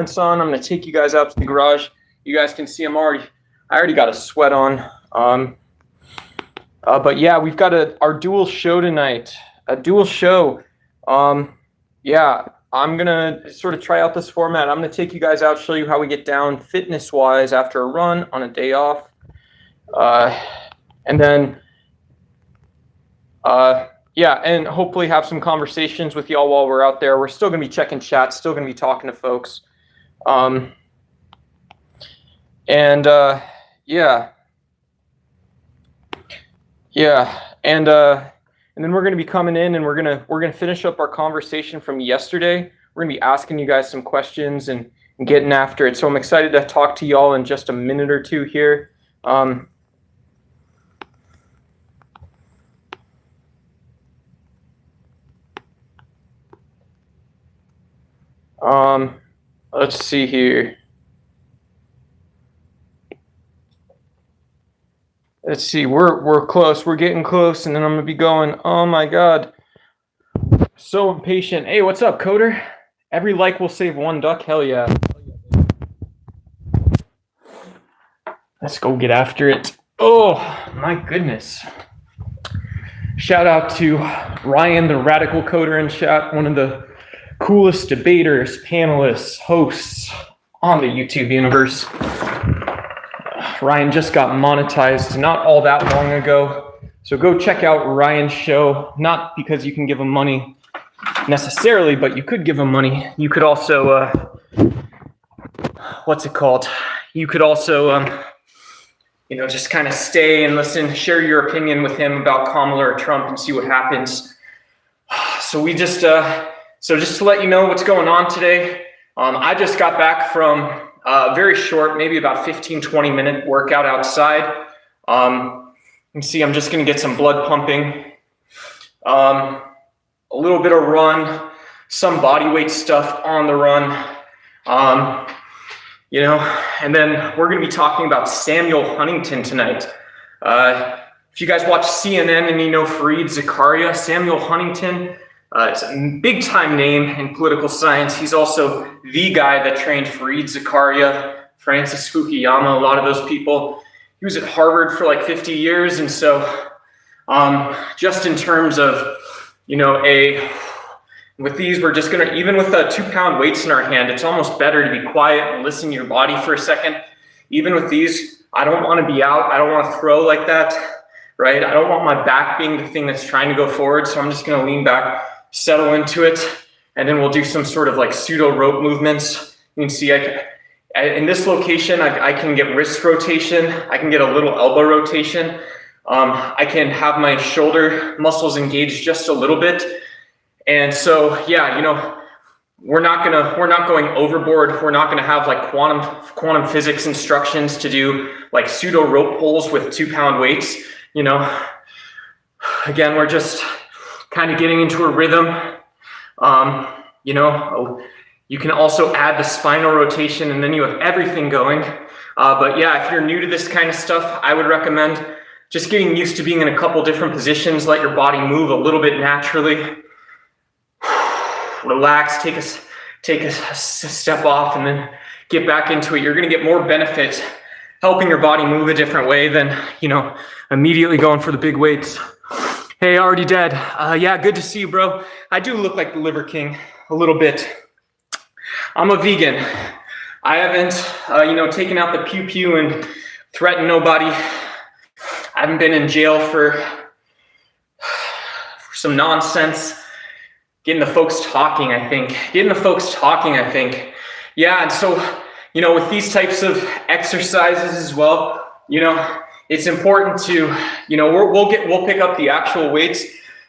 on. I'm going to take you guys out to the garage. You guys can see I already got a sweat on. But yeah, we've got our dual show tonight. A dual show. Yeah, I'm going to sort of try out this format. I'm going to take you guys out, show you how we get down fitness-wise after a run on a day off. And then, yeah, and hopefully have some conversations with y'all while we're out there. We're still going to be checking chat, still going to be talking to folks. And then we're going to be coming in and we're going to finish up our conversation from yesterday. We're going to be asking you guys some questions and getting after it. So I'm excited to talk to y'all in just a minute or two here. Let's see here. Let's see, we're close. We're getting close, and then I'm gonna be going. Oh my God, so impatient. Hey, what's up, Coder? Every like will save one duck. Hell yeah. Let's go get after it. Oh my goodness. Shout out to Ryan, the radical coder in chat, one of the coolest debaters, panelists, hosts on the YouTube universe. Ryan just got monetized not all that long ago. So go check out Ryan's show, not because you can give him money necessarily, but you could give him money. You could also, what's it called? You could also, just kind of stay and listen, share your opinion with him about Kamala or Trump and see what happens. So just to let you know what's going on today, I just got back from very short, maybe about 15, 20 minute workout outside. You can see I'm just going to get some blood pumping, a little bit of run, some body weight stuff on the run, and then we're going to be talking about Samuel Huntington tonight. If you guys watch CNN and you know Fareed Zakaria, Samuel Huntington, it's a big time name in political science. He's also the guy that trained Fareed Zakaria, Francis Fukuyama, a lot of those people. He was at Harvard for like 50 years. And so just in terms of, with these, we're just going to, even with 2-pound weights in our hand, it's almost better to be quiet and listen to your body for a second. Even with these, I don't want to be out. I don't want to throw like that, right? I don't want my back being the thing that's trying to go forward. So I'm just going to lean back, settle into it, and then we'll do some sort of like pseudo rope movements. You can see in this location, I can get wrist rotation. I can get a little elbow rotation. I can have my shoulder muscles engaged just a little bit. And so, yeah, we're not going overboard. We're not going to have like quantum physics instructions to do like pseudo rope pulls with 2-pound weights. Again, we're just kind of getting into a rhythm. You can also add the spinal rotation and then you have everything going. But yeah, if you're new to this kind of stuff, I would recommend just getting used to being in a couple different positions. Let your body move a little bit naturally. Relax, take a step off and then get back into it. You're going to get more benefit helping your body move a different way than, immediately going for the big weights. Hey, already dead. Yeah, good to see you, bro. I do look like the Liver King a little bit. I'm a vegan. I haven't, taken out the pew-pew and threatened nobody. I haven't been in jail for some nonsense. Getting the folks talking, I think. Yeah, and so, with these types of exercises as well, it's important to, we'll pick up the actual weights.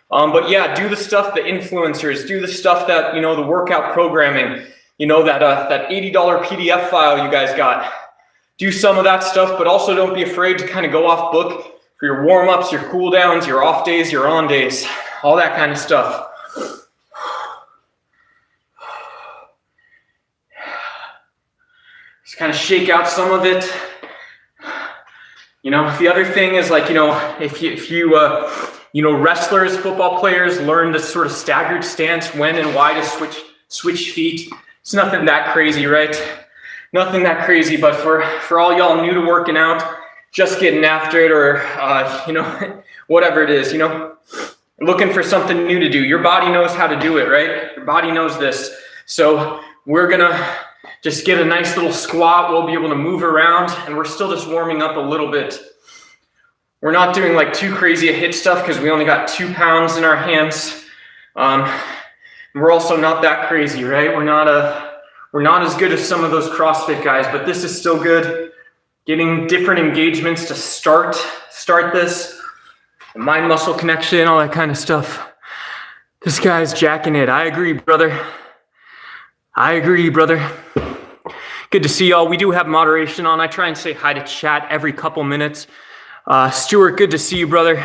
But yeah, do the stuff, the influencers, do the stuff that, the workout programming, that $80 PDF file you guys got. Do some of that stuff, but also don't be afraid to kind of go off book for your warm-ups, your cool downs, your off days, your on days, all that kind of stuff. Just kind of shake out some of it. The other thing is like, if you wrestlers, football players learn this sort of staggered stance, when and why to switch feet. It's nothing that crazy, right? Nothing that crazy, but for all y'all new to working out, just getting after it, or whatever it is, looking for something new to do. Your body knows how to do it, right? Your body knows this. So we're gonna just get a nice little squat. We'll be able to move around, and we're still just warming up a little bit. We're not doing like too crazy a hit stuff because we only got 2 pounds in our hands. We're also not that crazy, right? We're not as good as some of those CrossFit guys, but this is still good. Getting different engagements to start this. Mind muscle connection, all that kind of stuff. This guy's jacking it. I agree, brother. Good to see y'all. We do have moderation on. I try and say hi to chat every couple minutes. Stuart, good to see you, brother.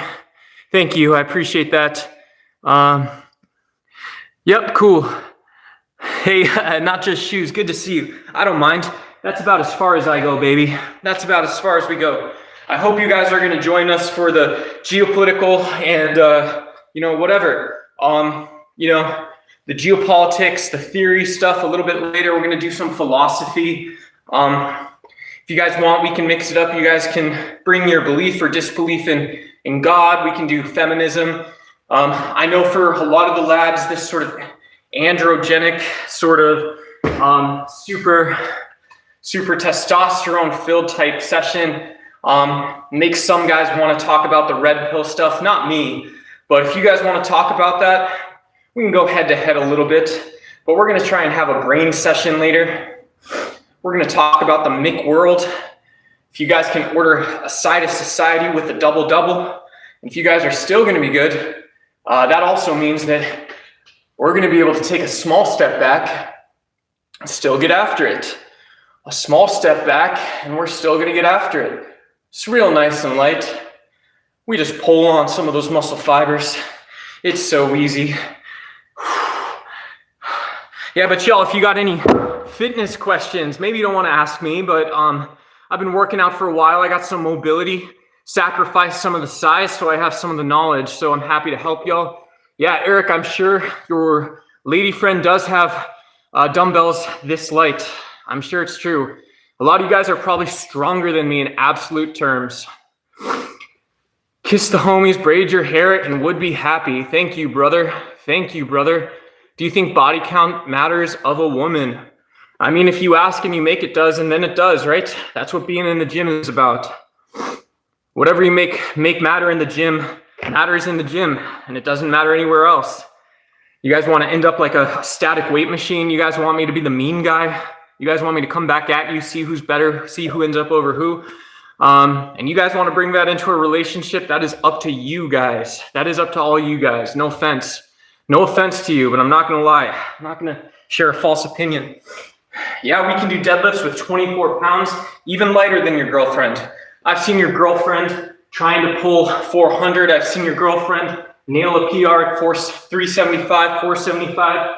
Thank you. I appreciate that. Yep, cool. Hey, not just shoes. Good to see you. I don't mind. That's about as far as I go, baby. That's about as far as we go. I hope you guys are going to join us for the geopolitical and, whatever. The geopolitics, the theory stuff a little bit later. We're going to do some philosophy. If you guys want, we can mix it up. You guys can bring your belief or disbelief in God. We can do feminism. I know for a lot of the lads, this sort of androgenic, sort of super testosterone filled type session makes some guys want to talk about the red pill stuff. Not me, but if you guys want to talk about that, we can go head to head a little bit. But we're going to try and have a brain session later. We're going to talk about the Mick world. If you guys can order a side of society with a double-double, if you guys are still going to be good, that also means that we're going to be able to take a small step back and still get after it. A small step back and we're still going to get after it. It's real nice and light. We just pull on some of those muscle fibers. It's so easy. Yeah, but y'all, if you got any fitness questions, maybe you don't want to ask me, but I've been working out for a while. I got some mobility, sacrificed some of the size, so I have some of the knowledge, so I'm happy to help y'all. Yeah, Eric, I'm sure your lady friend does have dumbbells this light. I'm sure it's true. A lot of you guys are probably stronger than me in absolute terms. Kiss the homies, braid your hair, and would be happy. Thank you, brother. Thank you, brother. Do you think body count matters of a woman? I mean, if you ask and you make it does, and then it does, right? That's what being in the gym is about. Whatever you make matter in the gym matters in the gym, and it doesn't matter anywhere else. You guys want to end up like a static weight machine? You guys want me to be the mean guy? You guys want me to come back at you, see who's better, see who ends up over who? And you guys want to bring that into a relationship? That is up to you guys. That is up to all you guys. No offense. No offense to you, but I'm not going to lie. I'm not going to share a false opinion. Yeah, we can do deadlifts with 24 pounds, even lighter than your girlfriend. I've seen your girlfriend trying to pull 400. I've seen your girlfriend nail a PR at 375, 475.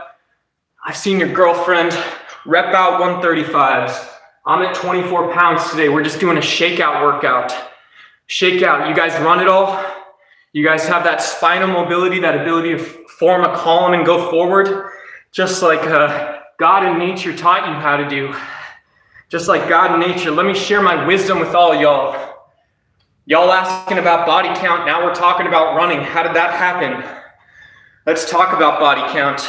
I've seen your girlfriend rep out 135s. I'm at 24 pounds today. We're just doing a shakeout workout. Shakeout. You guys run it all. You guys have that spinal mobility, that ability to form a column and go forward, just like God and nature taught you how to do. Just like God and nature. Let me share my wisdom with all y'all. Y'all asking about body count. Now we're talking about running. How did that happen? Let's talk about body count.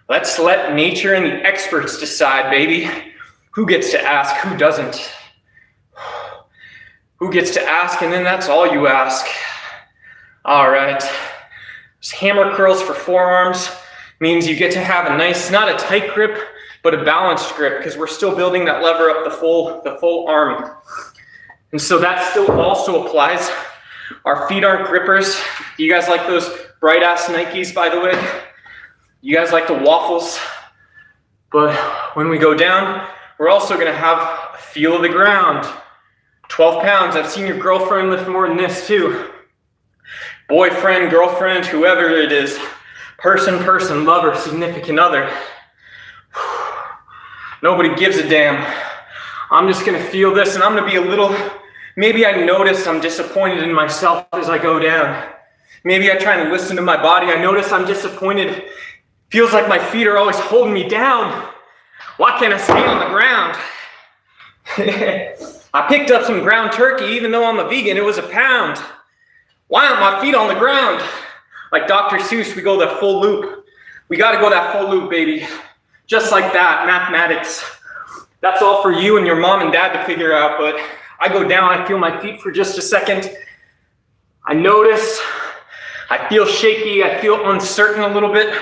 Let's let nature and the experts decide, baby. Who gets to ask, who doesn't? Who gets to ask, and then that's all you ask. All right. Hammer curls for forearms means you get to have a nice, not a tight grip, but a balanced grip, because we're still building that lever up the full arm. And so that still also applies. Our feet aren't grippers. You guys like those bright ass Nikes, by the way? You guys like the waffles? But when we go down, we're also gonna have a feel of the ground. 12 pounds, I've seen your girlfriend lift more than this too. Boyfriend, girlfriend, whoever it is, person, lover, significant other. Nobody gives a damn. I'm just gonna feel this, and I'm gonna be a little, maybe I notice I'm disappointed in myself as I go down. Maybe I try and listen to my body. I notice I'm disappointed Feels like my feet are always holding me down. Why can't I stay on the ground? I picked up some ground turkey, even though I'm a vegan, it was a pound. Why aren't my feet on the ground? Like Dr. Seuss, we go that full loop. We gotta go that full loop, baby. Just like that, mathematics. That's all for you and your mom and dad to figure out, but I go down, I feel my feet for just a second. I notice, I feel shaky, I feel uncertain a little bit.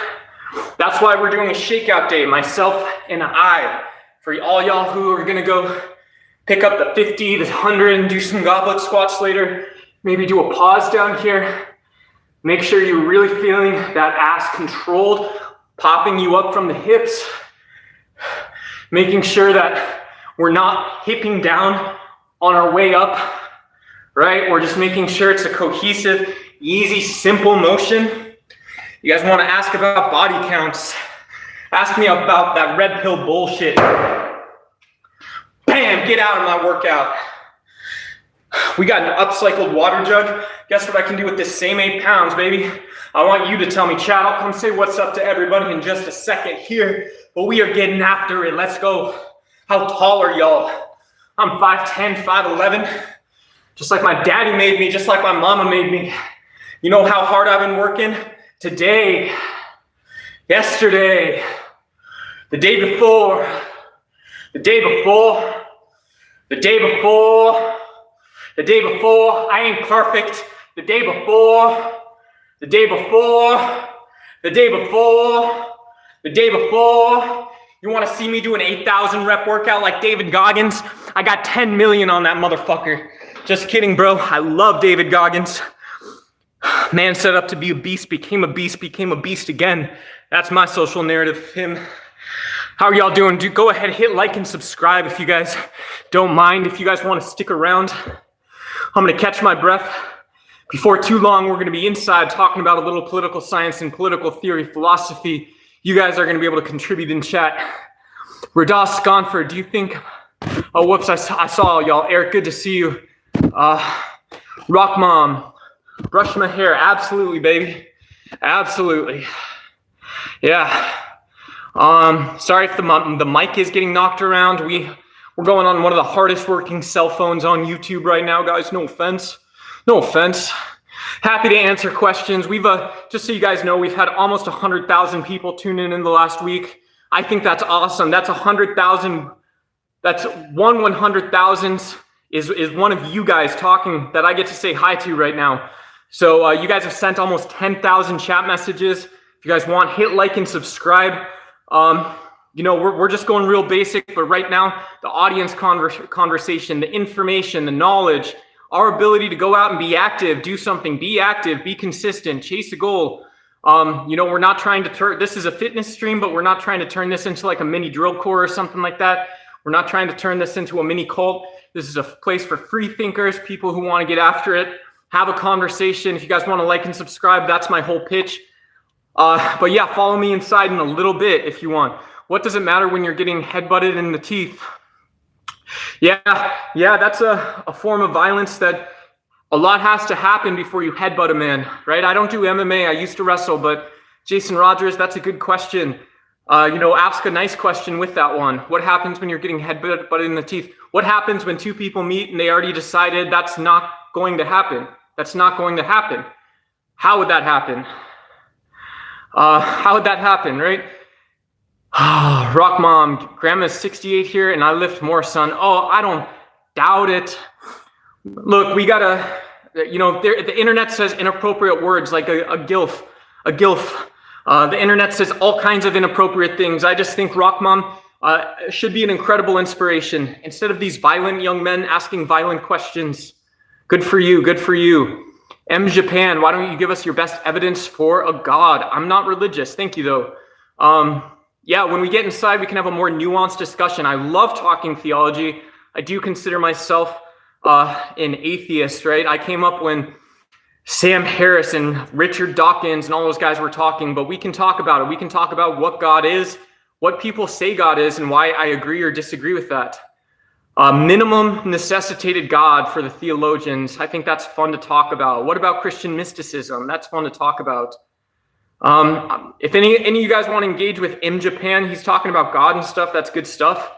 That's why we're doing a shakeout day, myself and I. For all y'all who are gonna go pick up the 50, the 100 and do some goblet squats later, maybe do a pause down here. Make sure you're really feeling that ass controlled, popping you up from the hips. Making sure that we're not hipping down on our way up, right? We're just making sure it's a cohesive, easy, simple motion. You guys want to ask about body counts? Ask me about that red pill bullshit. Bam, get out of my workout. We got an upcycled water jug. Guess what I can do with this same 8 pounds, baby? I want you to tell me, Chad. I'll come say what's up to everybody in just a second here, but we are getting after it. Let's go. How tall are y'all? I'm 5'10", 5'11", just like my daddy made me, just like my mama made me. You know how hard I've been working? Today, yesterday, the day before, the day before, the day before, the day before. I ain't perfect. The day before, the day before, the day before, the day before. You want to see me do an 8,000 rep workout like David Goggins? I got 10 million on that motherfucker. Just kidding, bro. I love David Goggins. Man set up to be a beast, became a beast, became a beast again. That's my social narrative of him. How are y'all doing? Go ahead, hit like and subscribe if you guys don't mind. If you guys want to stick around, I'm going to catch my breath. Before too long, we're going to be inside talking about a little political science and political theory, philosophy. You guys are going to be able to contribute in chat. Radas Sconford, do you think... Oh, whoops, I saw y'all. Eric, good to see you. Rock Mom, brush my hair. Absolutely, baby. Absolutely. Yeah. Sorry if the mic is getting knocked around. We're going on one of the hardest working cell phones on YouTube right now, guys. No offense. No offense. Happy to answer questions. We've, just so you guys know, we've had almost 100,000 people tune in the last week. I think that's awesome. That's 100,000. That's 1/100,000 is one of you guys talking that I get to say hi to right now. So you guys have sent almost 10,000 chat messages. If you guys want, hit like and subscribe. You know, we're just going real basic, but right now, the audience conversation, the information, the knowledge, our ability to go out and be active, do something, be active, be consistent, chase a goal. You know, we're not trying to turn, this is a fitness stream, but we're not trying to turn this into like a mini drill core or something like that. We're not trying to turn this into a mini cult. This is a place for free thinkers, people who want to get after it, have a conversation. If you guys want to like and subscribe, that's my whole pitch. But yeah, follow me inside in a little bit if you want. What does it matter when you're getting headbutted in the teeth? Yeah, that's a form of violence that a lot has to happen before you headbutt a man, right? I don't do MMA. I used to wrestle, but Jason Rogers, that's a good question. You know, ask a nice question with that one. What happens when you're getting headbutted in the teeth? What happens when two people meet and they already decided that's not going to happen? That's not going to happen. How would that happen? How would that happen, right? Rock Mom, Grandma's 68 here and I lift more, son. Oh, I don't doubt it. Look, we gotta, you know, the internet says inappropriate words like a gilf, a gilf. The internet says all kinds of inappropriate things. I just think Rock Mom should be an incredible inspiration. Instead of these violent young men asking violent questions. Good for you, good for you. M Japan, why don't you give us your best evidence for a God? I'm not religious, thank you though. Yeah, when we get inside, we can have a more nuanced discussion. I love talking theology. I do consider myself an atheist, right? I came up when Sam Harris and Richard Dawkins and all those guys were talking, but we can talk about it. We can talk about what God is, what people say God is, and why I agree or disagree with that. Minimum necessitated God for the theologians. I think that's fun to talk about. What about Christian mysticism? That's fun to talk about. If any of you guys want to engage with M Japan, he's talking about God and stuff. That's good stuff.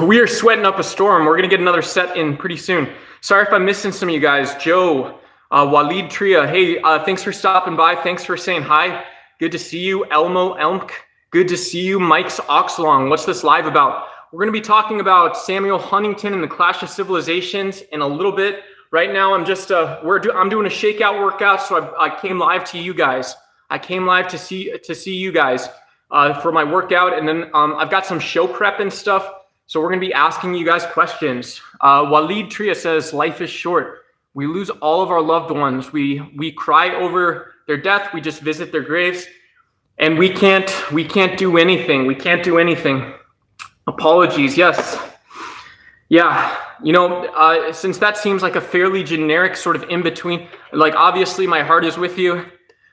We are sweating up a storm. We're going to get another set in pretty soon. Sorry if I'm missing some of you guys. Joe, Walid Tria, hey, thanks for stopping by. Thanks for saying hi. Good to see you. Elmo Elmk, good to see you. Mike's Oxlong, what's this live about? We're going to be talking about Samuel Huntington and the Clash of Civilizations in a little bit. Right now, I'm just I'm doing a shakeout workout, so I came live to you guys. I came live to see you guys for my workout, and then I've got some show prep and stuff. So we're going to be asking you guys questions. Walid Tria says, life is short. We lose all of our loved ones. We cry over their death. We just visit their graves, and we can't do anything. We can't do anything. Apologies. Yes. Yeah. You know, since that seems like a fairly generic sort of in between, like obviously my heart is with you.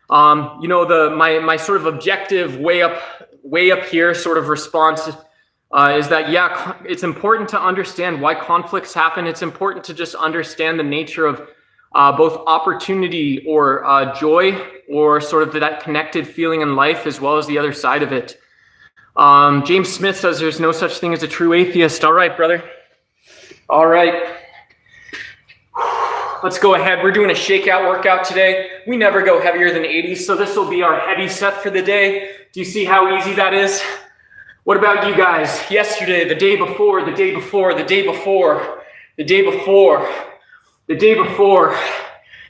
You know, my sort of objective way up here sort of response is that, yeah, it's important to understand why conflicts happen. It's important to just understand the nature of both opportunity or joy, or sort of that connected feeling in life, as well as the other side of it. James Smith says there's no such thing as a true atheist. All right, brother. All right. Let's go ahead. We're doing a shakeout workout today. We never go heavier than 80, so this will be our heavy set for the day. Do you see how easy that is? What about you guys? Yesterday, the day before, the day before, the day before, the day before, the day before,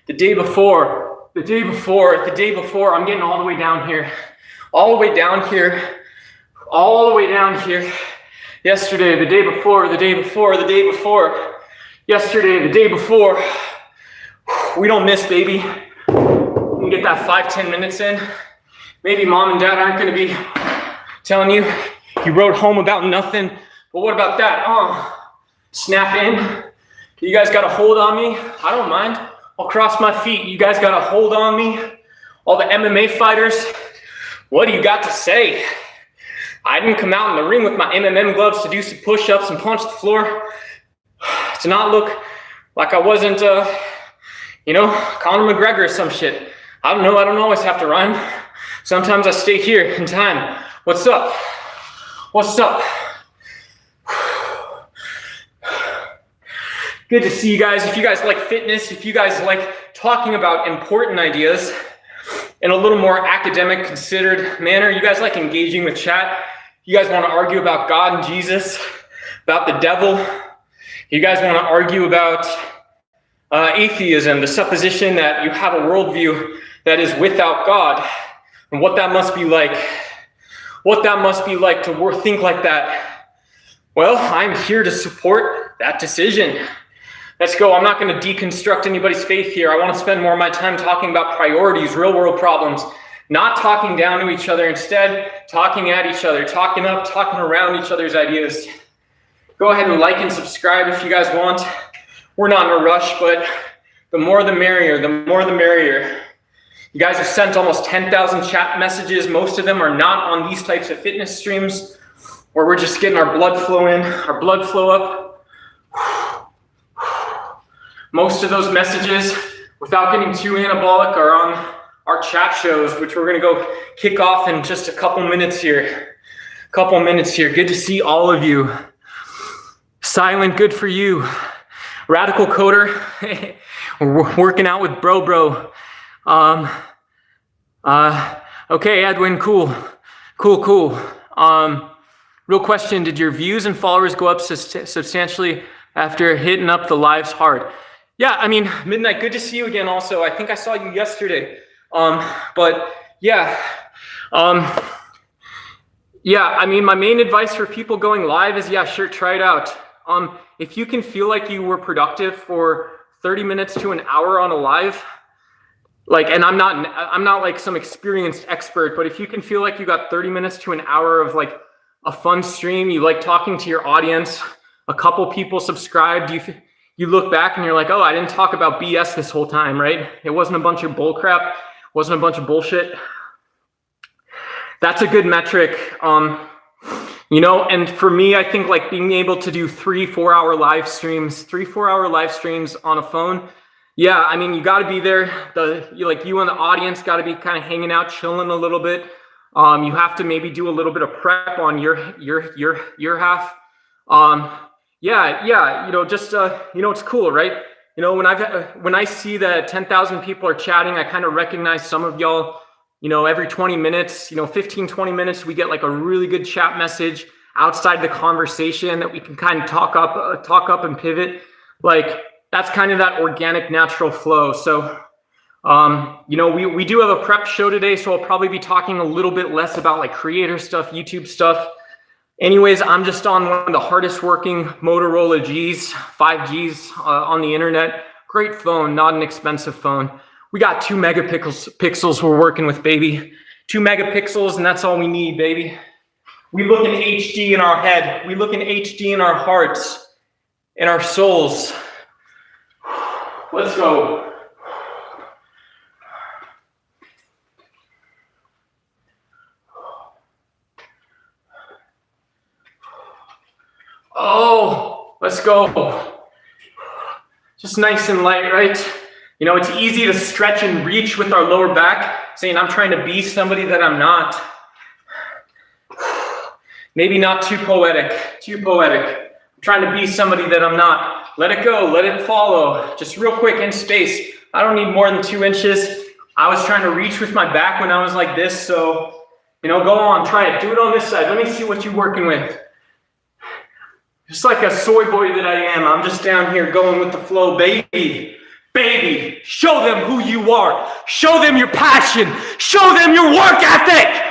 the day before, the day before, the day before. I'm getting all the way down here. All the way down here. All the way down here. Yesterday, the day before, the day before, the day before. Yesterday, the day before. We don't miss, baby. We can get that 5-10 minutes in. Maybe mom and dad aren't going to be telling you you rode home about nothing, but what about that? Snap in. You guys got a hold on me. I don't mind. I'll cross my feet. You guys got a hold on me. All the MMA fighters, what do you got to say? I didn't come out in the ring with my MMA gloves to do some push-ups and punch the floor. To not look like I wasn't, you know, Conor McGregor or some shit. I don't know. I don't always have to rhyme. Sometimes I stay here in time. What's up? What's up? Good to see you guys. If you guys like fitness, if you guys like talking about important ideas in a little more academic, considered manner, you guys like engaging with chat, you guys want to argue about God and Jesus, about the devil, you guys want to argue about atheism, the supposition that you have a worldview that is without God, and what that must be like. What that must be like to think like that. Well, I'm here to support that decision. Let's go. I'm not going to deconstruct anybody's faith here. I want to spend more of my time talking about priorities, real world problems, not talking down to each other, instead talking at each other, talking up, talking around each other's ideas. Go ahead and like and subscribe if you guys want. We're not in a rush, but the more the merrier, the more the merrier. You guys have sent almost 10,000 chat messages. Most of them are not on these types of fitness streams where we're just getting our blood flow in, our blood flow up. Most of those messages, without getting too anabolic, are on our chat shows, which we're going to go kick off in just a couple minutes here. Good to see all of you. Silent, good for you. Radical Coder, we're working out with bro. Okay, Edwin, cool. Real question, did your views and followers go up substantially after hitting up the lives hard? Yeah, I mean, Midnight, good to see you again also. I think I saw you yesterday. But yeah. Yeah, I mean, my main advice for people going live is, yeah, sure, try it out. If you can feel like you were productive for 30 minutes to an hour on a live, like, and I'm not like some experienced expert, but if you can feel like you got 30 minutes to an hour of like a fun stream, you like talking to your audience, a couple people subscribed, you look back and you're like, oh, I didn't talk about BS this whole time, right? It wasn't a bunch of bull crap, wasn't a bunch of bullshit. That's a good metric. You know, and for me, I think like being able to do 3-4 hour live streams on a phone, Yeah, I mean, you got to be there. You and the audience got to be kind of hanging out, chilling a little bit. You have to maybe do a little bit of prep on your half. Yeah, it's cool, right? When I see that 10,000 people are chatting, I kind of recognize some of y'all. Every 20 minutes, 15, 20 minutes, we get like a really good chat message outside the conversation that we can kind of talk up and pivot. Like, that's kind of that organic, natural flow. So, we do have a prep show today, so I'll probably be talking a little bit less about like creator stuff, YouTube stuff. Anyways, I'm just on one of the hardest working Motorola Gs, 5Gs on the internet. Great phone, not an expensive phone. We got 2 megapixels we're working with, baby. 2 megapixels, and that's all we need, baby. We look in HD in our head. We look in HD in our hearts, in our souls. Let's go. Oh, let's go. Just nice and light, right? It's easy to stretch and reach with our lower back, saying I'm trying to be somebody that I'm not. Maybe not too poetic. I'm trying to be somebody that I'm not. Let it go, let it follow. Just real quick in space. I don't need more than 2 inches. I was trying to reach with my back when I was like this, so, go on, try it. Do it on this side. Let me see what you're working with. Just like a soy boy that I am, I'm just down here going with the flow, baby. Baby, show them who you are. Show them your passion. Show them your work ethic.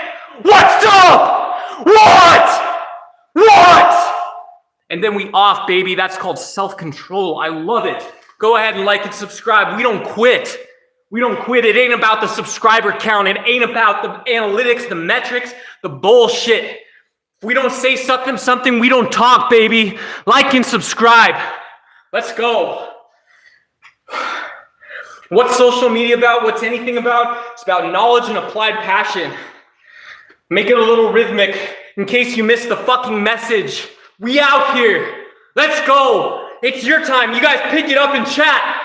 What's up? What? And then we off, baby. That's called self-control. I love it. Go ahead and like and subscribe. We don't quit. It ain't about the subscriber count. It ain't about the analytics, the metrics, the bullshit. If we don't say something, we don't talk, baby. Like and subscribe. Let's go. What's social media about? What's anything about? It's about knowledge and applied passion. Make it a little rhythmic in case you missed the fucking message. We out here. Let's go. It's your time. You guys pick it up and chat.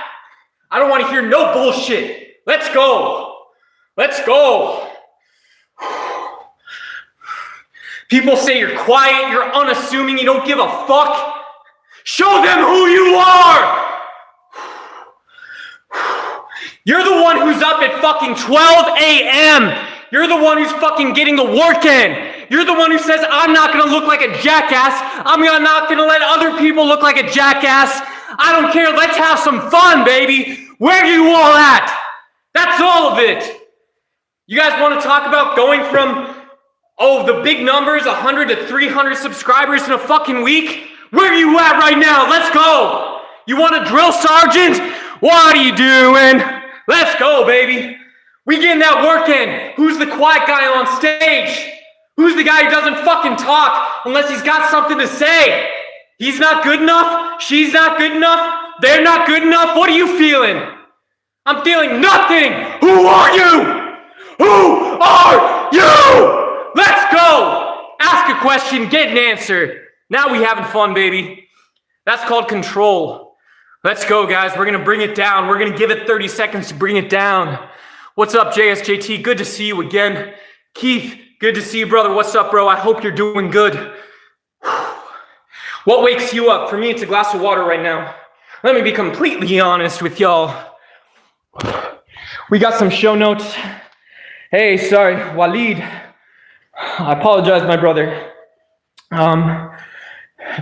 I don't want to hear no bullshit. Let's go. People say you're quiet, you're unassuming, you don't give a fuck. Show them who you are. You're the one who's up at fucking 12 a.m. You're the one who's fucking getting the work in. You're the one who says, I'm not going to look like a jackass. I'm not going to let other people look like a jackass. I don't care. Let's have some fun, baby. Where are you all at? That's all of it. You guys want to talk about going from, the big numbers, 100 to 300 subscribers in a fucking week? Where are you at right now? Let's go. You want a drill sergeant? What are you doing? Let's go, baby. We getting that work in. Who's the quiet guy on stage? Who's the guy who doesn't fucking talk unless he's got something to say? He's not good enough. She's not good enough. They're not good enough. What are you feeling? I'm feeling nothing. Who are you? Who are you? Let's go. Ask a question, get an answer. Now we having fun, baby. That's called control. Let's go, guys. We're going to bring it down. We're going to give it 30 seconds to bring it down. What's up, JSJT? Good to see you again. Keith, good to see you, brother. What's up, bro? I hope you're doing good. What wakes you up? For me, it's a glass of water right now. Let me be completely honest with y'all. We got some show notes. Hey, sorry, Waleed. I apologize, my brother.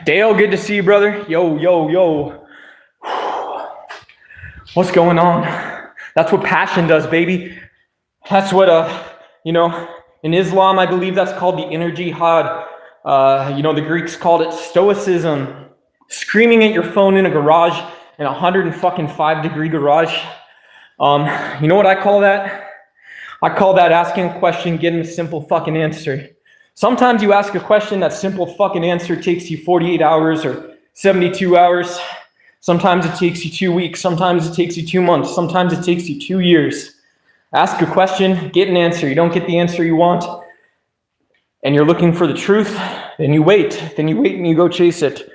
Dale, good to see you, brother. Yo. What's going on? That's what passion does, baby. That's what, in Islam, I believe that's called the inner jihad. The Greeks called it stoicism. Screaming at your phone in a garage, in a 105-degree garage. You know what I call that? I call that asking a question, getting a simple fucking answer. Sometimes you ask a question, that simple fucking answer takes you 48 hours or 72 hours. Sometimes it takes you 2 weeks. Sometimes it takes you 2 months. Sometimes it takes you 2 years. Ask a question, get an answer. You don't get the answer you want, and you're looking for the truth, then you wait. Then you wait and you go chase it.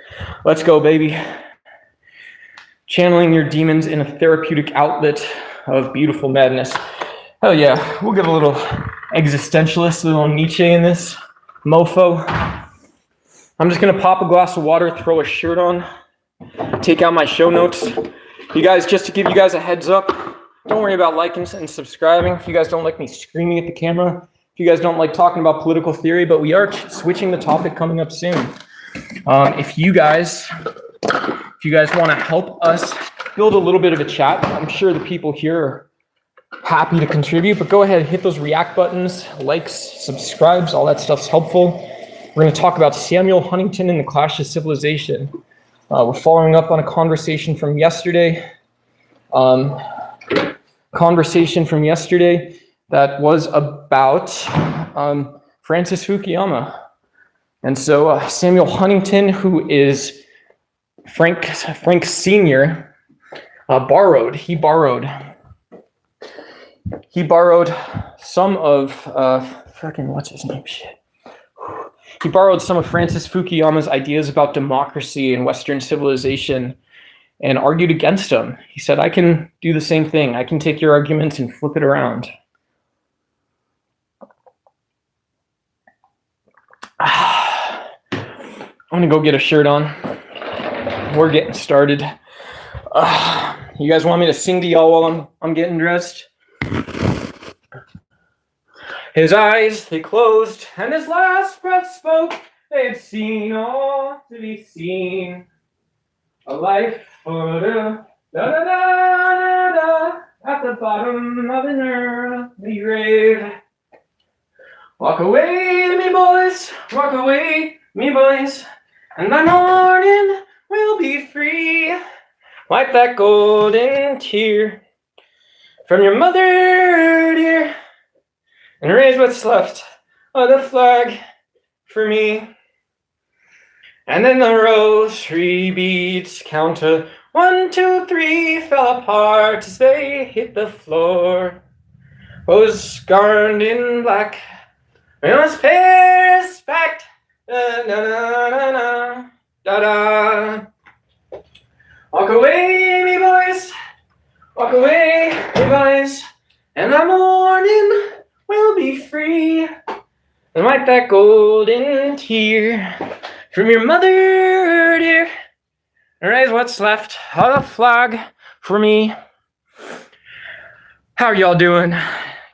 Let's go, baby. channeling your demons in a therapeutic outlet of beautiful madness. Hell yeah, we'll get a little existentialist, a little Nietzsche in this mofo. I'm just gonna pop a glass of water, throw a shirt on, take out my show notes. You guys, just to give you guys a heads up, don't worry about liking and subscribing. If you guys don't like me screaming at the camera, if you guys don't like talking about political theory, but we are switching the topic coming up soon. If you guys want to help us build a little bit of a chat, I'm sure the people here are happy to contribute, but go ahead, hit those react buttons, likes, subscribes, all that stuff's helpful. We're going to talk about Samuel Huntington and the Clash of Civilization. We're following up on a conversation from yesterday. That was about Francis Fukuyama. And so Samuel Huntington, who is Frank Sr., borrowed some of what's his name? Shit. He borrowed some of Francis Fukuyama's ideas about democracy and Western civilization and argued against them. He said, I can do the same thing. I can take your arguments and flip it around. I'm gonna go get a shirt on. We're getting started. You guys want me to sing to y'all while I'm getting dressed? His eyes, they closed, and his last breath spoke. They had seen all to be seen. A life for the da-da-da-da-da at the bottom of an early grave. Walk away, me boys, and by morning we'll be free. Wipe that golden tear from your mother, dear, and raise what's left of the flag for me. And then the rosary beads count to 1, 2, 3, fell apart as they hit the floor. Was scarred in black, we must pay respect. Da-da-da-da-da, da-da. Walk away, me boys, and the morning we'll be free. And wipe that golden tear from your mother, dear, and raise what's left of the flag for me. How are y'all doing?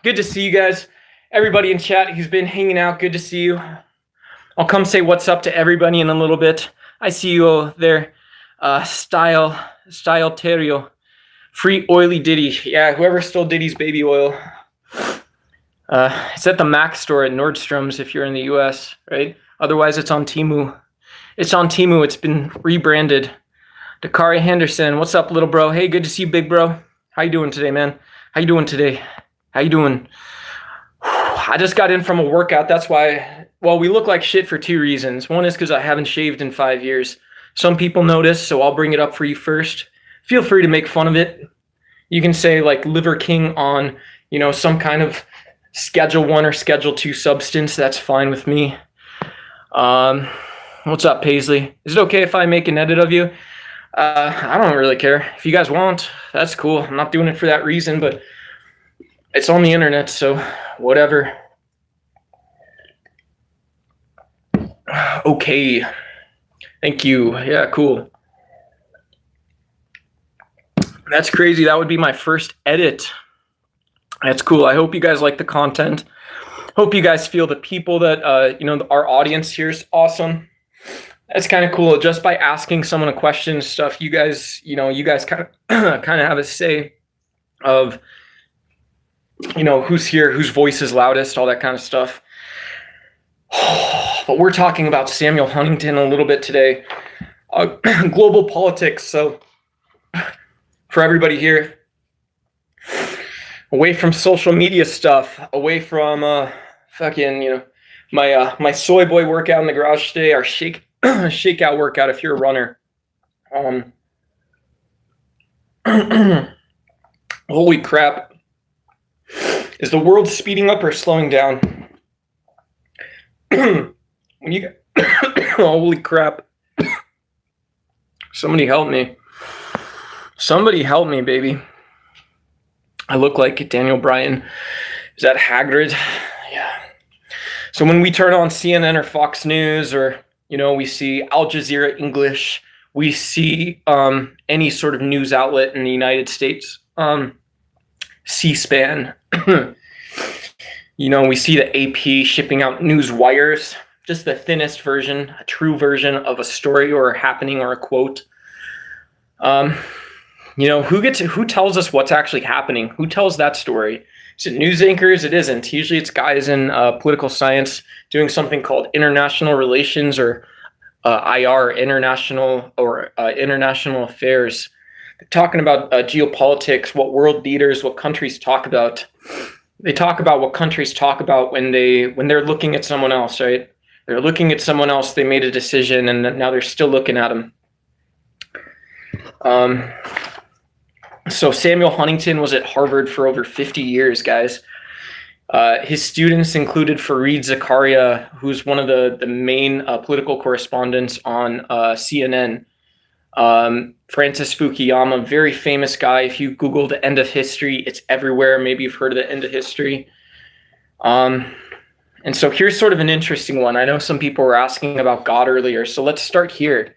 Good to see you guys. Everybody in chat who's been hanging out, good to see you. I'll come say what's up to everybody in a little bit. I see you there. Style Terio. Free oily Diddy. Yeah, whoever stole Diddy's baby oil. It's at the Mac store at Nordstrom's if you're in the US, right? Otherwise, it's on Temu. It's been rebranded. Dakari Henderson, what's up, little bro? Hey, good to see you, big bro. How you doing today, man? How you doing today? How you doing? I just got in from a workout. That's why, well, we look like shit for 2 reasons. One is because I haven't shaved in 5 years. Some people notice, so I'll bring it up for you first. Feel free to make fun of it. You can say like Liver King on, some kind of Schedule 1 or Schedule 2 substance. That's fine with me. What's up, Paisley? Is it okay if I make an edit of you? I don't really care. If you guys want, that's cool. I'm not doing it for that reason, but it's on the internet, so whatever. Okay. Thank you. Yeah, cool. That's crazy. That would be my first edit. That's cool. I hope you guys like the content. Hope you guys feel the people that, our audience here is awesome. That's kind of cool. Just by asking someone a question and stuff, you guys kind of have a say of, who's here, whose voice is loudest, all that kind of stuff. But we're talking about Samuel Huntington a little bit today. Global politics. So for everybody here, away from social media stuff, away from my soy boy workout in the garage today, our shakeout workout if you're a runner. Holy crap. Is the world speeding up or slowing down? Holy crap. Somebody help me. Somebody help me, baby. I look like Daniel Bryan. Is that Hagrid? Yeah. So when we turn on CNN or Fox News, or we see Al Jazeera English, we see any sort of news outlet in the United States, C-SPAN. We see the AP shipping out news wires, just the thinnest version, a true version of a story or a happening or a quote. Who tells us what's actually happening? Who tells that story? Is it news anchors? It isn't. Usually it's guys in political science doing something called international relations, or IR, international affairs. They're talking about geopolitics, what world leaders, what countries talk about. They talk about what countries talk about when they're looking at someone else, right? They're looking at someone else, they made a decision, and now they're still looking at them. So Samuel Huntington was at Harvard for over 50 years, guys. His students included Fareed Zakaria, who's one of the main political correspondents on CNN. Francis Fukuyama, very famous guy. If you Google the end of history, it's everywhere. Maybe you've heard of the end of history. And so here's sort of an interesting one. I know some people were asking about God earlier, so let's start here.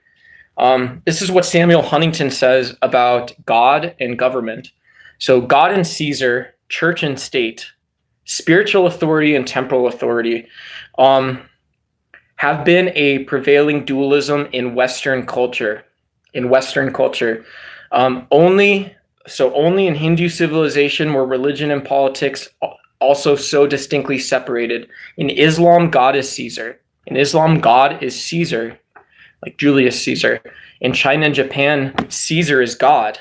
This is what Samuel Huntington says about God and government. So God and Caesar, church and state, spiritual authority and temporal authority, have been a prevailing dualism in Western culture. Only in Hindu civilization were religion and politics also so distinctly separated. In Islam, God is Caesar. Like Julius Caesar. In China and Japan, Caesar is God.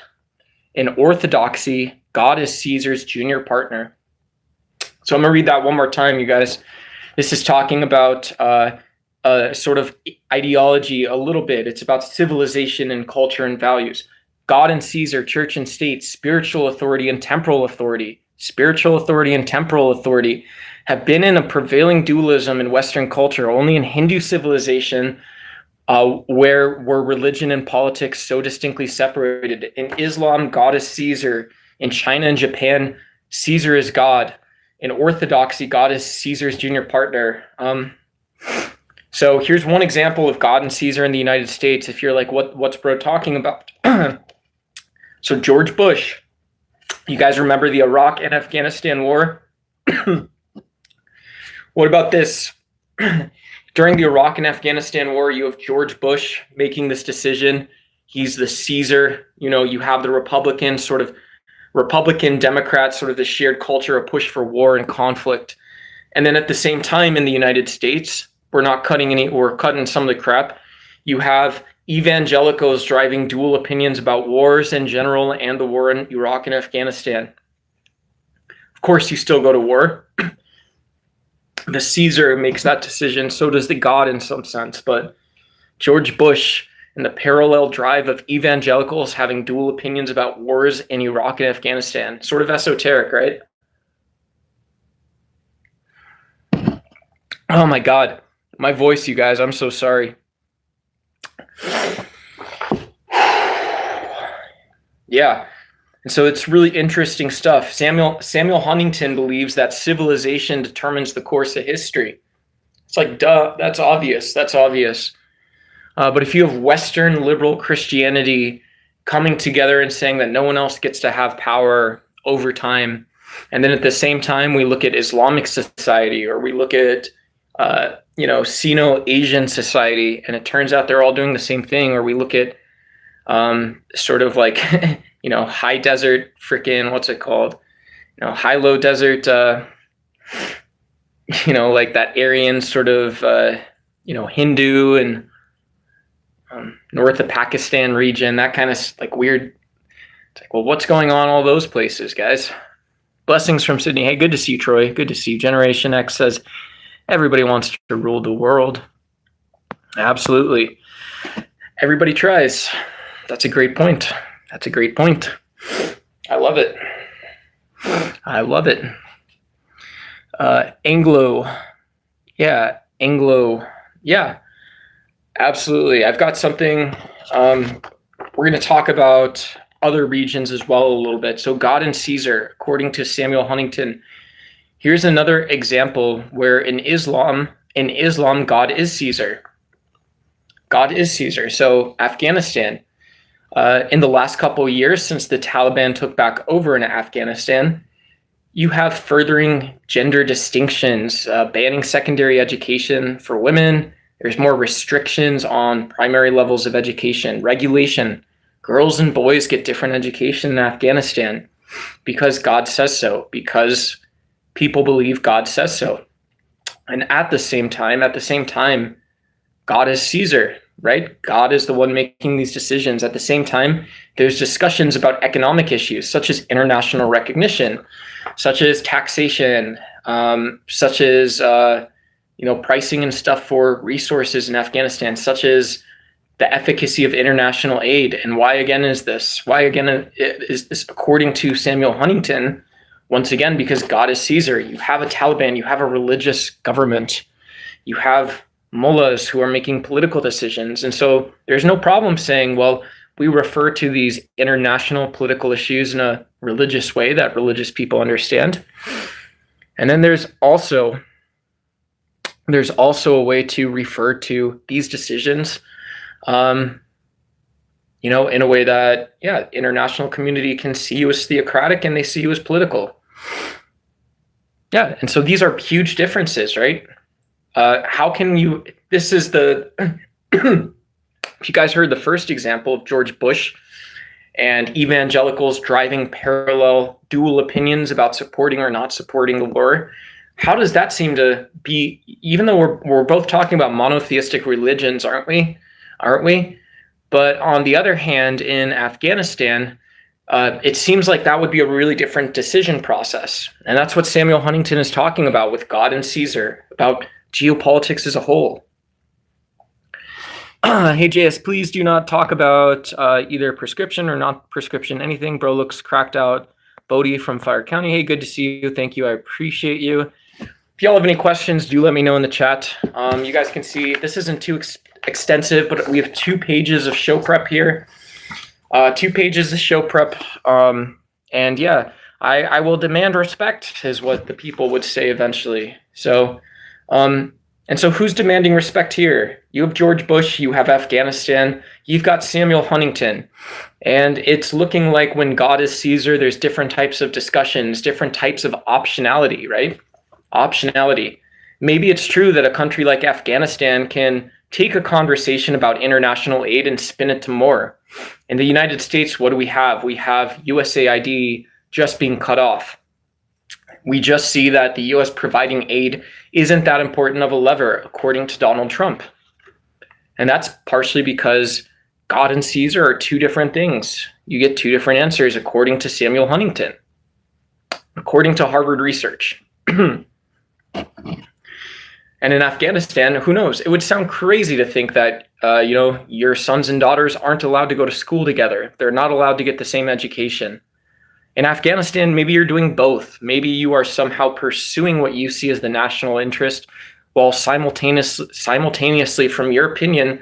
In Orthodoxy, God is Caesar's junior partner. So I'm going to read that one more time, you guys. This is talking about sort of ideology a little bit. It's about civilization and culture and values. God and Caesar, church and state, spiritual authority and temporal authority. Spiritual authority and temporal authority have been in a prevailing dualism in Western culture. Only in Hindu civilization where were religion and politics so distinctly separated. In Islam, God is Caesar. In China and Japan, Caesar is God. In Orthodoxy, God is Caesar's junior partner. So here's one example of God and Caesar in the United States. If you're like, what's bro talking about? So George Bush, you guys remember the Iraq and Afghanistan war? What about this? During the Iraq and Afghanistan war, you have George Bush making this decision. He's the Caesar. You have the Republican Democrats, sort of the shared culture, a push for war and conflict. And then at the same time in the United States, we're cutting some of the crap. You have evangelicals driving dual opinions about wars in general and the war in Iraq and Afghanistan. Of course, you still go to war. The Caesar makes that decision, so does the God in some sense. But George Bush and the parallel drive of evangelicals having dual opinions about wars in Iraq and Afghanistan, sort of esoteric, right? Oh my God, my voice, you guys, I'm so sorry. Yeah. And so it's really interesting stuff. Samuel Huntington believes that civilization determines the course of history. It's like, duh, that's obvious. But if you have Western liberal Christianity coming together and saying that no one else gets to have power over time, and then at the same time we look at Islamic society, or we look at Sino-Asian society, and it turns out they're all doing the same thing, or we look at sort of like high desert freaking, what's it called? High low desert, like that Aryan sort of, Hindu and north of Pakistan region, that kind of like weird. It's like, well, what's going on all those places, guys? Blessings from Sydney. Hey, good to see you, Troy. Good to see you. Generation X says everybody wants to rule the world. Absolutely. Everybody tries. That's a great point. I love it. Anglo. Yeah. Absolutely. I've got something. We're going to talk about other regions as well a little bit. So God and Caesar, according to Samuel Huntington. Here's another example where in Islam, God is Caesar. God is Caesar. So Afghanistan, in the last couple of years since the Taliban took back over in Afghanistan, you have furthering gender distinctions, banning secondary education for women. There's more restrictions on primary levels of education, regulation. Girls and boys get different education in Afghanistan because God says so, because people believe God says so. And at the same time, God is Caesar, right? God is the one making these decisions. At the same time, there's discussions about economic issues, such as international recognition, such as taxation, such as pricing and stuff for resources in Afghanistan, such as the efficacy of international aid. And why again is this? Why again is this according to Samuel Huntington? Once again, because God is Caesar. You have a Taliban, you have a religious government, you have mullahs who are making political decisions. And so there's no problem saying, well, we refer to these international political issues in a religious way that religious people understand. And then there's also a way to refer to these decisions, in a way that, international community can see you as theocratic and they see you as political. Yeah, and so these are huge differences, right? This is the, if you guys heard the first example of George Bush and evangelicals driving parallel dual opinions about supporting or not supporting the war, how does that seem to be, even though we're both talking about monotheistic religions, aren't we? But on the other hand, in Afghanistan, it seems like that would be a really different decision process. And that's what Samuel Huntington is talking about with God and Caesar, about geopolitics as a whole. Hey, JS, please do not talk about either prescription or not prescription anything. Bro looks cracked out. Bodie from Fire County. Hey, good to see you. Thank you. I appreciate you. If y'all have any questions, do let me know in the chat. You guys can see this isn't too extensive, but we have 2 pages of show prep here. 2 pages of show prep. And yeah, I will demand respect is what the people would say eventually. So, and so who's demanding respect here? You have George Bush, you have Afghanistan, you've got Samuel Huntington. And it's looking like when God is Caesar, there's different types of discussions, different types of optionality, right? Optionality. Maybe it's true that a country like Afghanistan can take a conversation about international aid and spin it to more. In the United States, what do we have? We have USAID just being cut off. We just see that the US providing aid isn't that important of a lever, according to Donald Trump. And that's partially because God and Caesar are 2 different things. You get 2 different answers according to Samuel Huntington, according to Harvard research. And in Afghanistan, who knows? It would sound crazy to think that, your sons and daughters aren't allowed to go to school together. They're not allowed to get the same education. In Afghanistan, maybe you're doing both. Maybe you are somehow pursuing what you see as the national interest while simultaneously, from your opinion,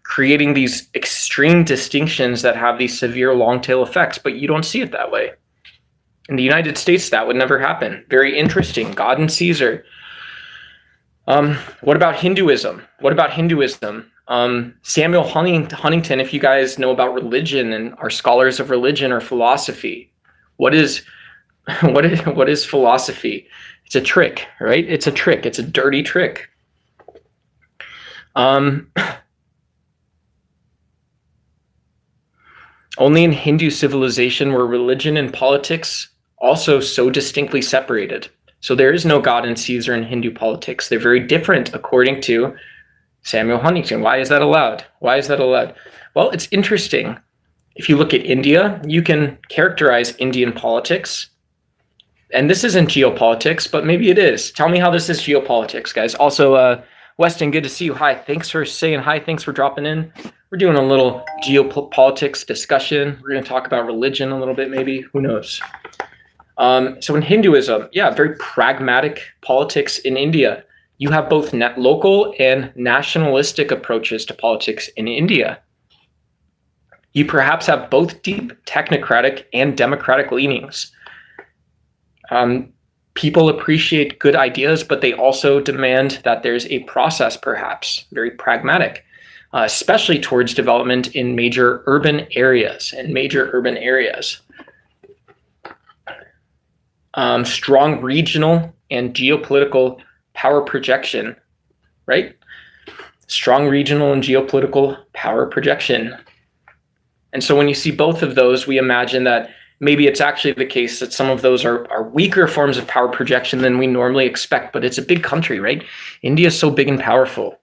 creating these extreme distinctions that have these severe long tail effects, but you don't see it that way. In the United States, that would never happen. Very interesting. God and Caesar. What about Hinduism? Samuel Huntington, if you guys know about religion and are scholars of religion or philosophy, what is philosophy? It's a trick, right? It's a trick. It's a dirty trick. Only in Hindu civilization were religion and politics also so distinctly separated. So there is no God and Caesar in Hindu politics. They're very different according to Samuel Huntington. Why is that allowed? Well, it's interesting. If you look at India, you can characterize Indian politics. And this isn't geopolitics, but maybe it is. Tell me how this is geopolitics, guys. Also, Weston, good to see you. Hi, thanks for saying hi. Thanks for dropping in. We're doing a little geopolitics discussion. We're going to talk about religion a little bit, maybe. Who knows? So in Hinduism, very pragmatic politics in India. You have both local and nationalistic approaches to politics in India. You perhaps have both deep technocratic and democratic leanings. People appreciate good ideas, but they also demand that there's a process, perhaps very pragmatic, especially towards development in major urban areas. Strong regional and geopolitical power projection, right? Strong regional and geopolitical power projection. And so when you see both of those, we imagine that maybe it's actually the case that some of those are weaker forms of power projection than we normally expect, but it's a big country, right? India is so big and powerful.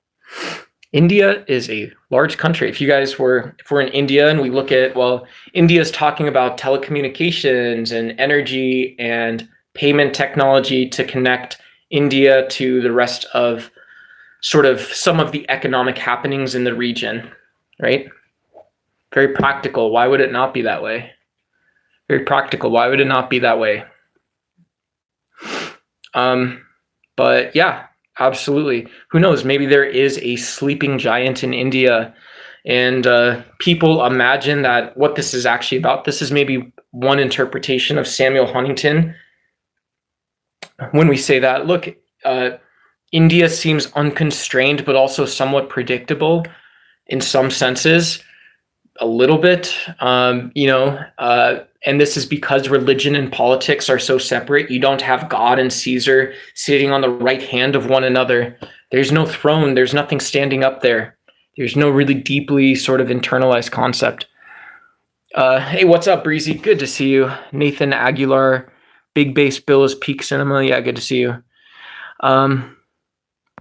India is a large country. If we're in India and we look at, well, India is talking about telecommunications and energy and payment technology to connect India to the rest of sort of some of the economic happenings in the region, right? Very practical. Why would it not be that way? Very practical. Why would it not be that way? But yeah, absolutely. Who knows? Maybe there is a sleeping giant in India, and people imagine that what this is actually about. This is maybe one interpretation of Samuel Huntington. When we say that, look, India seems unconstrained, but also somewhat predictable in some senses, a little bit, and this is because religion and politics are so separate. You don't have God and Caesar sitting on the right hand of one another. There's no throne. There's nothing standing up there. There's no really deeply sort of internalized concept. Hey, what's up, Breezy? Good to see you. Nathan Aguilar, Big Bass Bill is Peak Cinema. Yeah, good to see you.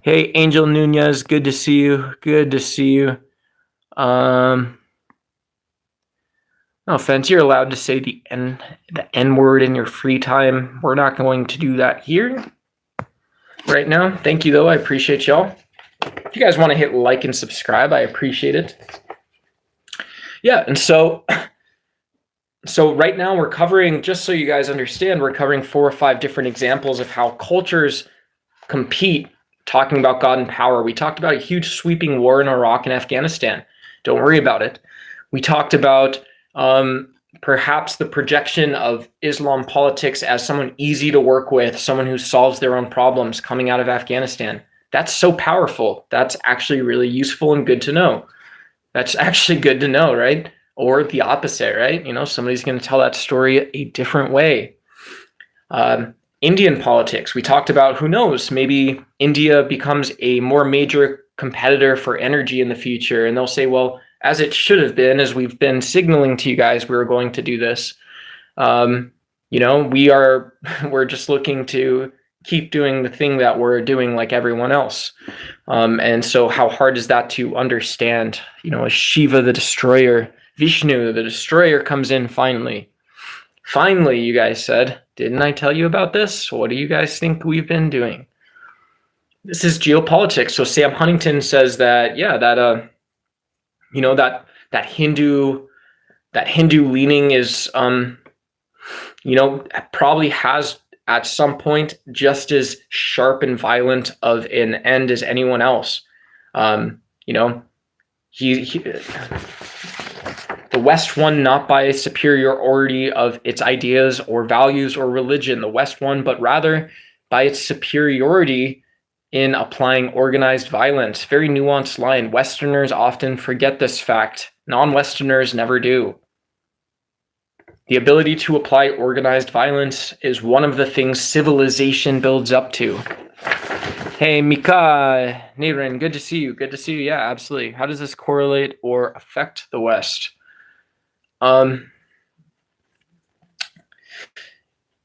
Hey, Angel Nunez, good to see you. Good to see you. No offense, you're allowed to say the N word in your free time. We're not going to do that here right now. Thank you, though. I appreciate y'all. If you guys want to hit like and subscribe, I appreciate it. Yeah, and so right now we're covering, just so you guys understand, we're covering 4 or 5 different examples of how cultures compete, talking about God and power. We talked about a huge sweeping war in Iraq and Afghanistan. Don't worry about it. We talked about perhaps the projection of Islam politics as someone easy to work with, someone who solves their own problems coming out of Afghanistan. That's so powerful. That's actually really useful and good to know. That's actually good to know, right? Or the opposite, right? Somebody's going to tell that story a different way. Indian politics, we talked about, who knows, maybe India becomes a more major competitor for energy in the future, and they'll say, well, as it should have been, as we've been signaling to you guys, we were going to do this. We're just looking to keep doing the thing that we're doing like everyone else. And so how hard is that to understand? As Shiva the destroyer, Vishnu the destroyer comes in finally. Finally, you guys said, didn't I tell you about this? What do you guys think we've been doing? This is geopolitics. So Sam Huntington says that, yeah, that Hindu leaning is, probably has at some point just as sharp and violent of an end as anyone else. The West won not by superiority of its ideas or values or religion. The West won, but rather by its superiority in applying organized violence. Very nuanced line. Westerners often forget this fact. Non-Westerners never do. The ability to apply organized violence is one of the things civilization builds up to. Hey, Mika, Niren, good to see you. Good to see you. Yeah, absolutely. How does this correlate or affect the West?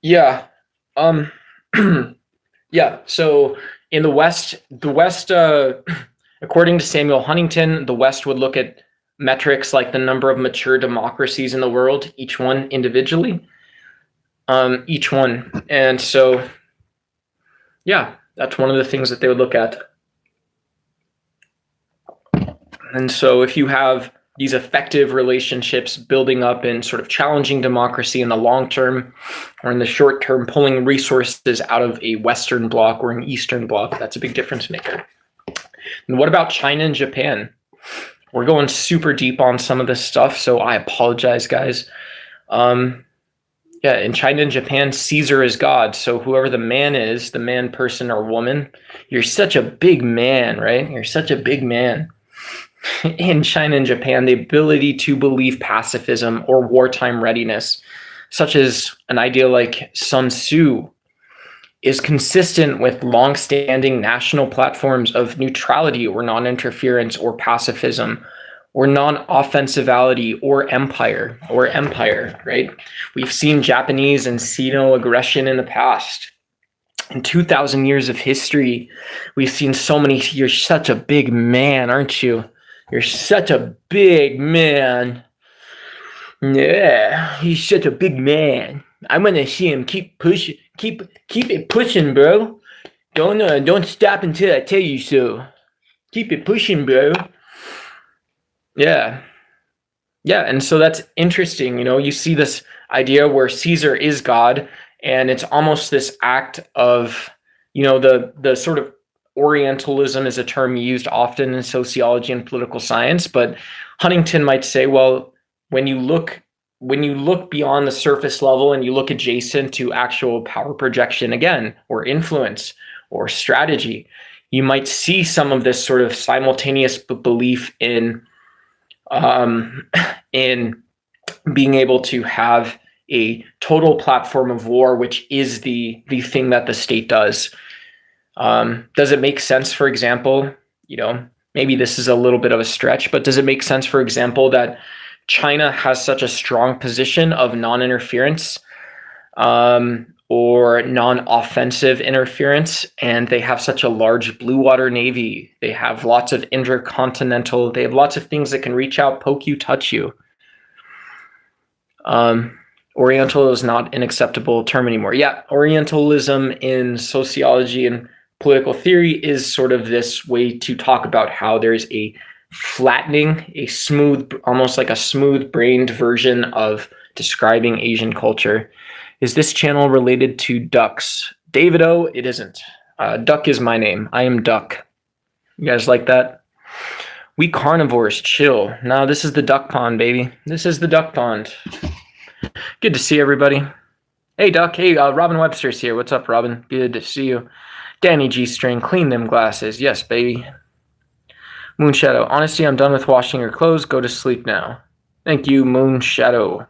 Yeah. Yeah, so in the West, according to Samuel Huntington, the West would look at metrics like the number of mature democracies in the world, each one individually, each one. And so, yeah, that's one of the things that they would look at. And so if you have these effective relationships building up in sort of challenging democracy in the long term, or in the short term, pulling resources out of a Western bloc or an Eastern bloc, that's a big difference maker. And what about China and Japan? We're going super deep on some of this stuff, so I apologize, guys. Yeah, in China and Japan, Caesar is God. So whoever the man is, the man, person, or woman, you're such a big man, right? You're such a big man. In China and Japan, the ability to believe pacifism or wartime readiness, such as an idea like Sun Tzu, is consistent with long-standing national platforms of neutrality or non-interference or pacifism or non-offensivity or empire, right? We've seen Japanese and Sino aggression in the past. In 2,000 years of history, we've seen so many. You're such a big man, aren't you? You're such a big man. Yeah, he's such a big man. I want to see him keep pushing, keep it pushing, bro. Don't stop until I tell you so. Keep it pushing, bro. Yeah, and so that's interesting. You see this idea where Caesar is God, and it's almost this act of, the sort of Orientalism is a term used often in sociology and political science, but Huntington might say, well, when you look beyond the surface level and you look adjacent to actual power projection again, or influence or strategy, you might see some of this sort of simultaneous belief in being able to have a total platform of war, which is the thing that the state does. Does it make sense, for example, maybe this is a little bit of a stretch, but does it make sense, for example, that China has such a strong position of non-interference or non-offensive interference, and they have such a large blue water navy? They have lots of intercontinental, they have lots of things that can reach out, poke you, touch you. Oriental is not an acceptable term anymore. Yeah, Orientalism in sociology and political theory is sort of this way to talk about how there's a flattening, a smooth, almost like a smooth-brained version of describing Asian culture. Is this channel related to ducks? David-O, it isn't. Duck is my name. I am Duck. You guys like that? We carnivores, chill. No, this is the duck pond, baby. This is the duck pond. Good to see everybody. Hey, Duck. Hey, Robin Webster's here. What's up, Robin? Good to see you. Danny G-String, clean them glasses. Yes, baby. Moonshadow. Honestly, I'm done with washing your clothes. Go to sleep now. Thank you, Moonshadow.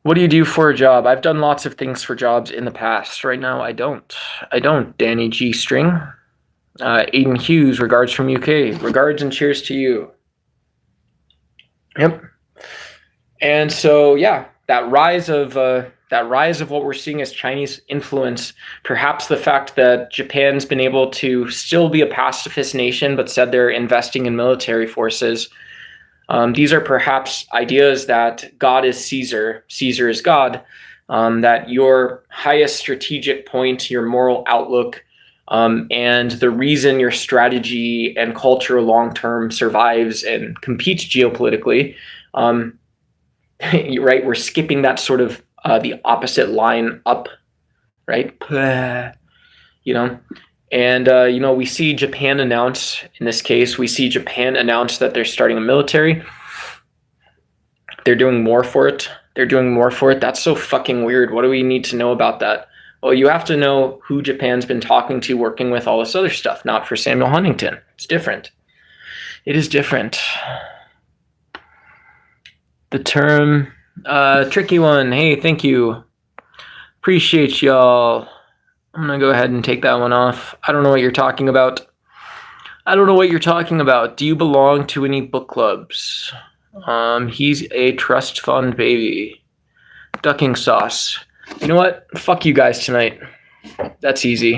What do you do for a job? I've done lots of things for jobs in the past. Right now, I don't. Danny G-String. Aiden Hughes, regards from UK. Regards and cheers to you. Yep. And so, yeah, that rise of what we're seeing as Chinese influence, perhaps the fact that Japan's been able to still be a pacifist nation, but said they're investing in military forces. These are perhaps ideas that God is Caesar, Caesar is God, that your highest strategic point, your moral outlook, and the reason your strategy and culture long-term survives and competes geopolitically, right? We're skipping that sort of the opposite line up, right? And we see Japan announce, in this case, that they're starting a military. They're doing more for it. That's so fucking weird. What do we need to know about that? Well, you have to know who Japan's been talking to, working with, all this other stuff, not for Samuel Huntington. It's different. It is different. The term, tricky one. Hey, thank you. Appreciate y'all. I'm going to go ahead and take that one off. I don't know what you're talking about. Do you belong to any book clubs? He's a trust fund baby. Ducking sauce. You know what? Fuck you guys tonight. That's easy.